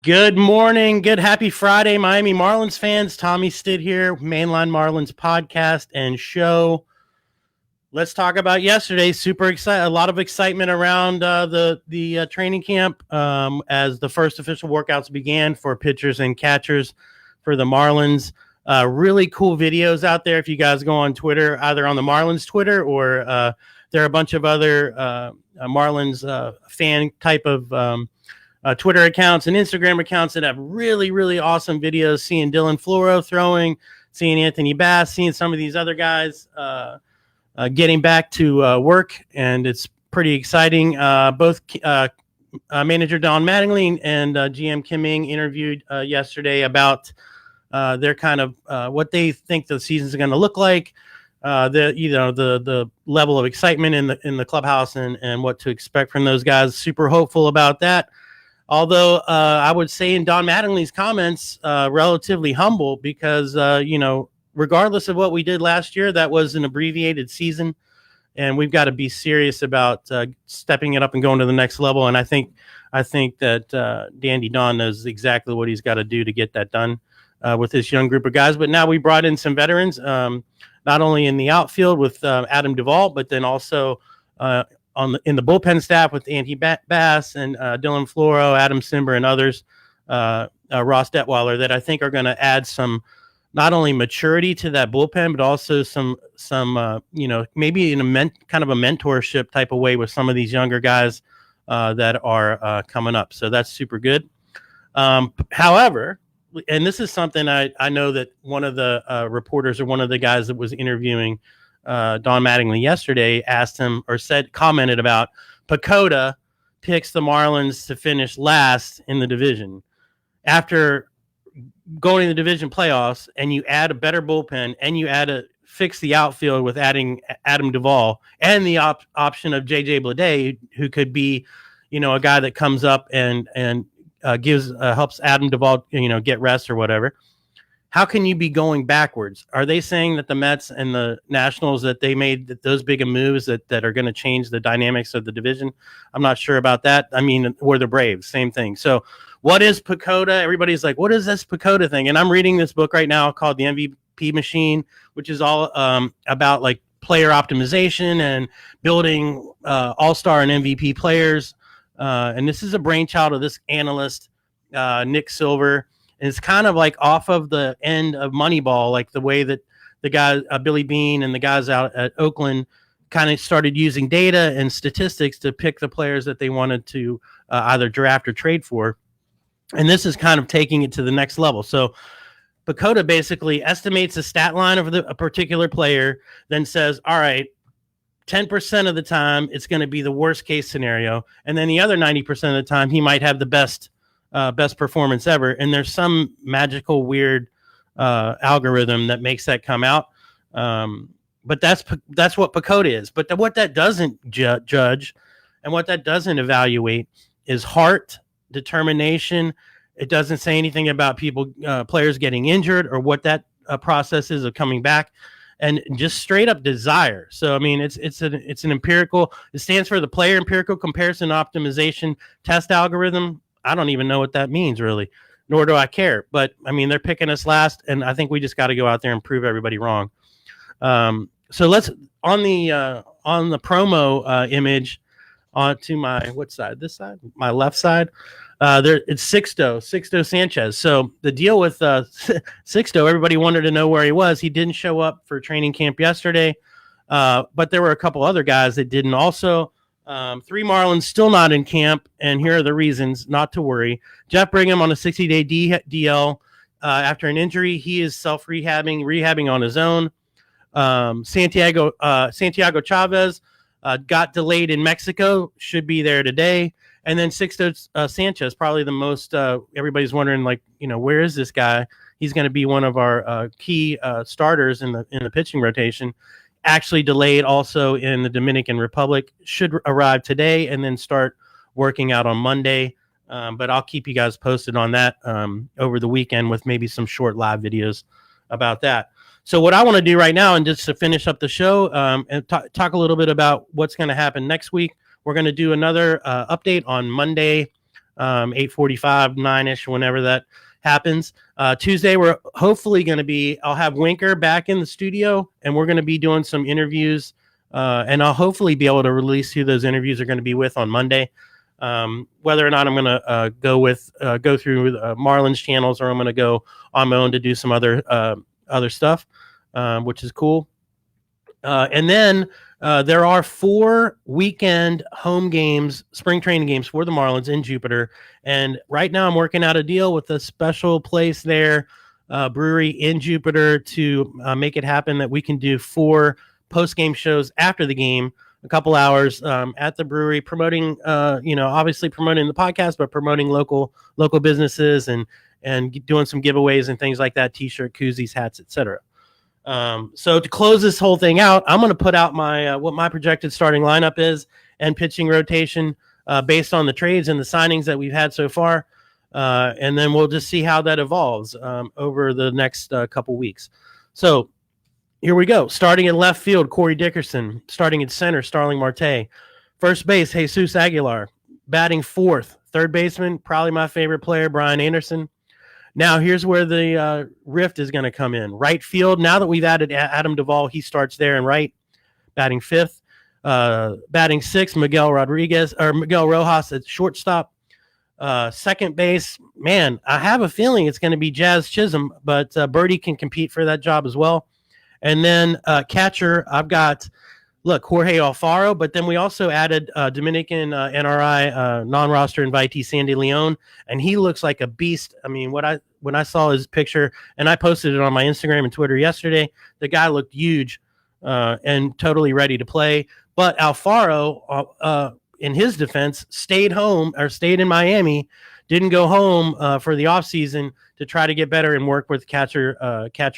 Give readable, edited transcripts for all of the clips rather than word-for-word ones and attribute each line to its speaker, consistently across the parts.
Speaker 1: Good morning. Good happy Friday, Miami Marlins fans. Tommy Stitt here, Mainline Marlins podcast and show. Let's talk about yesterday. Super excited. A lot of excitement around the training camp as the first official workouts began for pitchers and catchers for the Marlins. Really cool videos out there. If you guys go on Twitter, either on the Marlins Twitter or there are a bunch of other Marlins fan type of Twitter accounts and Instagram accounts that have really, really awesome videos. Seeing Dylan Floro throwing, seeing Anthony Bass, seeing some of these other guys getting back to work, and it's pretty exciting. Both manager Don Mattingly and GM Kim Ming interviewed yesterday about their kind of what they think the season's going to look like. The level of excitement in the clubhouse and what to expect from those guys. Super hopeful about that. Although I would say in Don Mattingly's comments, relatively humble because, regardless of what we did last year, that was an abbreviated season. And we've got to be serious about stepping it up and going to the next level. And I think that Dandy Don knows exactly what he's got to do to get that done with this young group of guys. But now we brought in some veterans, not only in the outfield with Adam Duvall, but then also in the bullpen staff with Anthony Bass and Dylan Floro, Adam Simber, and others, Ross Detweiler, that I think are going to add some not only maturity to that bullpen, but also some maybe in a kind of a mentorship type of way with some of these younger guys that are coming up. So that's super good. However, and this is something I know that one of the reporters or one of the guys that was interviewing Don Mattingly yesterday asked him or commented about PECOTA picks the Marlins to finish last in the division. After going to the division playoffs and you add a better bullpen and you fix the outfield with adding Adam Duvall and the option of JJ Bleday, who could be, a guy that comes up and helps Adam Duvall, get rest or whatever. How can you be going backwards? Are they saying that the Mets and the Nationals, that they made those big moves that are going to change the dynamics of the division? I'm not sure about that. I mean, or the Braves, same thing. So what is PECOTA? Everybody's like, what is this PECOTA thing? And I'm reading this book right now called The MVP Machine, which is all about like player optimization and building all-star and MVP players. And this is a brainchild of this analyst, Nick Silver. And it's kind of like off of the end of Moneyball, like the way that the guy, Billy Beane and the guys out at Oakland kind of started using data and statistics to pick the players that they wanted to either draft or trade for. And this is kind of taking it to the next level. So PECOTA basically estimates a stat line of a particular player, then says, all right, 10% of the time, it's going to be the worst case scenario. And then the other 90% of the time, he might have the best performance ever. And there's some magical, weird algorithm that makes that come out. But that's what PECOTA is. But what that doesn't judge and what that doesn't evaluate is heart, determination. It doesn't say anything about players getting injured or what that process is of coming back, and just straight up desire. So, I mean, it's an empirical, it stands for the Player Empirical Comparison Optimization Test Algorithm. I don't even know what that means, really, nor do I care. But, I mean, they're picking us last, and I think we just got to go out there and prove everybody wrong. So let's, on the promo image, onto my, what side? This side? My left side? It's Sixto Sanchez. So the deal with Sixto, everybody wanted to know where he was. He didn't show up for training camp yesterday, but there were a couple other guys that didn't also. 3 Marlins still not in camp, and here are the reasons not to worry. Jeff Brigham on a 60-day DL after an injury. He is rehabbing on his own. Santiago Chavez got delayed in Mexico, should be there today. And then Sixto Sanchez, probably the most everybody's wondering, like, where is this guy? He's going to be one of our key starters in the pitching rotation. Actually delayed also in the Dominican Republic, should arrive today and then start working out on Monday. But I'll keep you guys posted on that over the weekend with maybe some short live videos about that. So what I want to do right now, and just to finish up the show and talk a little bit about what's going to happen next week, we're going to do another update on Monday 8:45, 9-ish, whenever that happens. Tuesday, we're hopefully going to be, I'll have Winker back in the studio, and we're going to be doing some interviews, and I'll hopefully be able to release who those interviews are going to be with on Monday. Whether or not I'm going to go through Marlins channels, or I'm going to go on my own to do some other stuff, which is cool. And then there are 4 weekend home games, spring training games for the Marlins in Jupiter. And right now I'm working out a deal with a special place there, brewery in Jupiter, to make it happen that we can do 4 post-game shows after the game, a couple hours at the brewery, promoting, obviously promoting the podcast, but promoting local businesses and doing some giveaways and things like that, T-shirt, koozies, hats, etc. So to close this whole thing out, I'm going to put out my what my projected starting lineup is and pitching rotation based on the trades and the signings that we've had so far. And then we'll just see how that evolves over the next couple weeks. So here we go. Starting in left field, Corey Dickerson. Starting at center, Starling Marte. First base, Jesus Aguilar. Batting fourth, third baseman, probably my favorite player, Brian Anderson. Now, here's where the rift is going to come in. Right field, now that we've added Adam Duvall, he starts there in right, batting fifth. Batting sixth, Miguel Rojas at shortstop. Second base, man, I have a feeling it's going to be Jazz Chisholm, but Birdie can compete for that job as well. And then catcher, I've got, Jorge Alfaro, but then we also added Dominican NRI non-roster invitee Sandy Leon, and he looks like a beast. I mean, when I saw his picture, and I posted it on my Instagram and Twitter yesterday, the guy looked huge and totally ready to play. But Alfaro, in his defense, stayed in Miami, didn't go home for the offseason to try to get better and work with catcher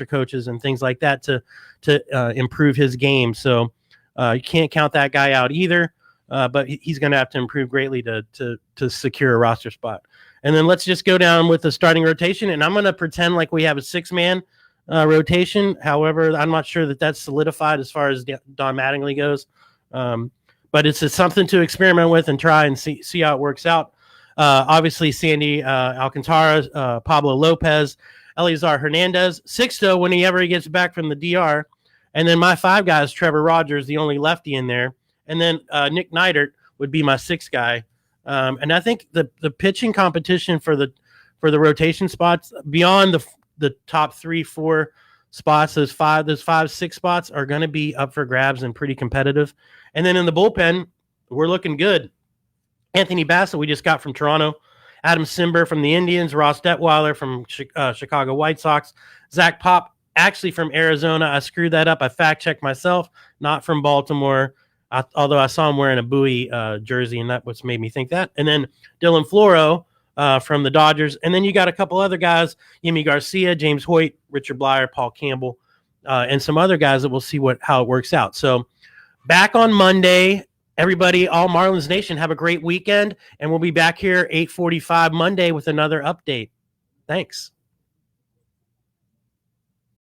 Speaker 1: coaches and things like that to improve his game. So you can't count that guy out either, but he's going to have to improve greatly to secure a roster spot. And then let's just go down with the starting rotation, and I'm going to pretend like we have a 6-man rotation. However, I'm not sure that that's solidified as far as Don Mattingly goes, but it's something to experiment with and try and see how it works out. Obviously, Sandy Alcantara, Pablo Lopez, Eleazar Hernandez, Sixto whenever he gets back from the DR. And then my 5 guys, Trevor Rogers, the only lefty in there. And then Nick Neidert would be my 6th guy. And I think the pitching competition for the rotation spots beyond the top 3-4 spots, those 5-6 spots are going to be up for grabs and pretty competitive. And then in the bullpen, we're looking good. Anthony Bassett, we just got from Toronto. Adam Simber from the Indians. Ross Detweiler from Chicago White Sox. Zach Pop, actually from Arizona. I screwed that up. I fact-checked myself. Not from Baltimore, although I saw him wearing a Bowie jersey, and that what's made me think that. And then Dylan Floro from the Dodgers. And then you got a couple other guys, Yimi Garcia, James Hoyt, Richard Blyer, Paul Campbell, and some other guys that we'll see how it works out. So back on Monday. Everybody, all Marlins Nation, have a great weekend, and we'll be back here 8:45 Monday with another update. Thanks.